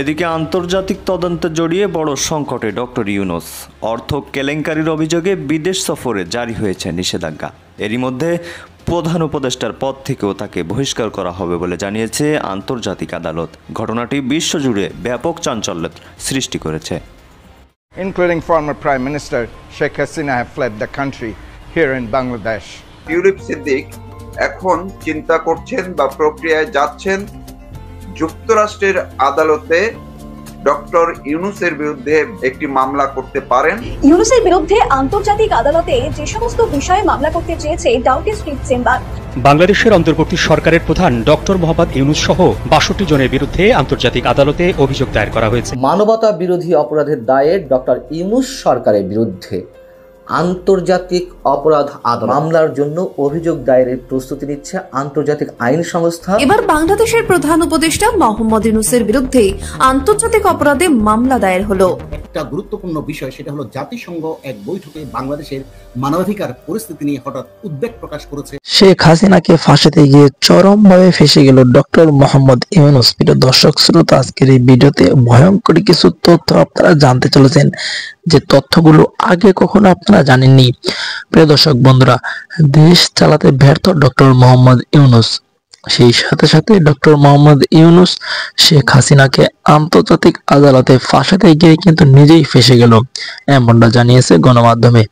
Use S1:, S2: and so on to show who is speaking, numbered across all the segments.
S1: এদিকে আন্তর্জাতিক তদন্তে জড়িয়ে বড় সংকটে ডক্টর ইউনূস। অর্থ কেলেঙ্কারির অভিযোগে বিদেশ সফরে জারি হয়েছে নিষেধাজ্ঞা। এরই মধ্যে প্রধান উপদেষ্টার পদ থেকেও তাকে বহিষ্কার করা হবে বলে জানিয়েছে আন্তর্জাতিক আদালত। ঘটনাটি বিশ্বজুড়ে ব্যাপক চাঞ্চল্যের সৃষ্টি করেছে।
S2: Including former Prime Minister Sheikh Hasina have fled the country here in Bangladesh.
S3: Tulip Siddique এখন চিন্তা করছেন বা প্রক্রিয়ায় যাচ্ছেন যুক্তরাষ্ট্রের আদালতে ডক্টর ইউনূসের বিরুদ্ধে একটি মামলা করতে পারেন।
S4: ইউনূসের বিরুদ্ধে আন্তর্জাতিক আদালতে যে সমস্ত বিষয়ে মামলা করতে চেয়েছে ডাউটিং স্ট্রিট চেম্বার।
S5: বাংলাদেশের অন্তর্বর্তী সরকারের প্রধান ডক্টর মোহাম্মদ ইউনূস সহ ৬২ জনের বিরুদ্ধে আন্তর্জাতিক আদালতে অভিযোগ দায়ের করা হয়েছে।
S6: মানবতা বিরোধী অপরাধের দায়ে ডক্টর ইউনূস সরকারের বিরুদ্ধে আন্তর্জাতিক অপরাধ আদালত মামলার জন্য অভিযোগ দায়েরের প্রস্তুতি নিচ্ছে আন্তর্জাতিক আইন সংস্থা।
S7: এবার বাংলাদেশের প্রধান উপদেষ্টা মোহাম্মদ ইউনূসের বিরুদ্ধে আন্তর্জাতিক অপরাধে মামলা দায়ের হলো।
S8: একটা গুরুত্বপূর্ণ বিষয়, সেটা হলো জাতিসংঘ এক বৈঠকে বাংলাদেশের মানবাধিকার পরিস্থিতি নিয়ে হঠাৎ উদ্বেগ প্রকাশ করেছে।
S9: শেখ হাসিনাকে ফাঁসাতে গিয়ে চরমভাবে ফেঁসে গেল ডক্টর মোহাম্মদ ইউনূস। প্রিয় দর্শক শ্রোতা, আজকের এই ভিডিওতে ভয়ঙ্কর কিছু তথ্য আপনারা জানতে চলেছেন, যে তথ্যগুলো আগে কখনো আপনারা জানেননি। প্রিয় দর্শক বন্ধুরা, দেশ চালাতে ব্যর্থ ডক্টর মোহাম্মদ ইউনূস, সেই সাথে সাথে ডক্টর মোহাম্মদ ইউনূস শেখ হাসিনাকে আন্তর্জাতিক আদালতে ফাঁসাতে গিয়ে কিন্তু নিজেই ফেঁসে গেল, এমনটা জানিয়েছে গণমাধ্যমে।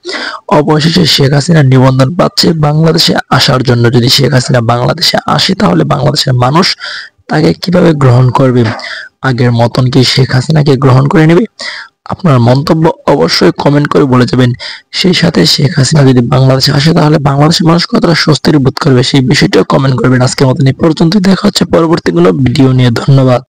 S9: অবশেষে শেখ হাসিনা নিবন্ধন পাচ্ছে বাংলাদেশে আসার জন্য। যদি শেখ হাসিনা বাংলাদেশে আসে, তাহলে বাংলাদেশের মানুষ তাকে কিভাবে গ্রহণ করবে? আগের মতন কি শেখ হাসিনাকে গ্রহণ করে নেবে? আপনার মন্তব্য অবশ্যই কমেন্ট করে বলে যাবেন। সেই সাথে শেখ হাসিনা যদি বাংলাদেশে আসে, তাহলে বাংলাদেশের মানুষ কতটা স্বস্তির বোধ করবে সেই বিষয়টাও কমেন্ট করবেন। আজকের মতন এই পর্যন্ত, দেখা হচ্ছে পরবর্তী কোনো ভিডিও নিয়ে। ধন্যবাদ।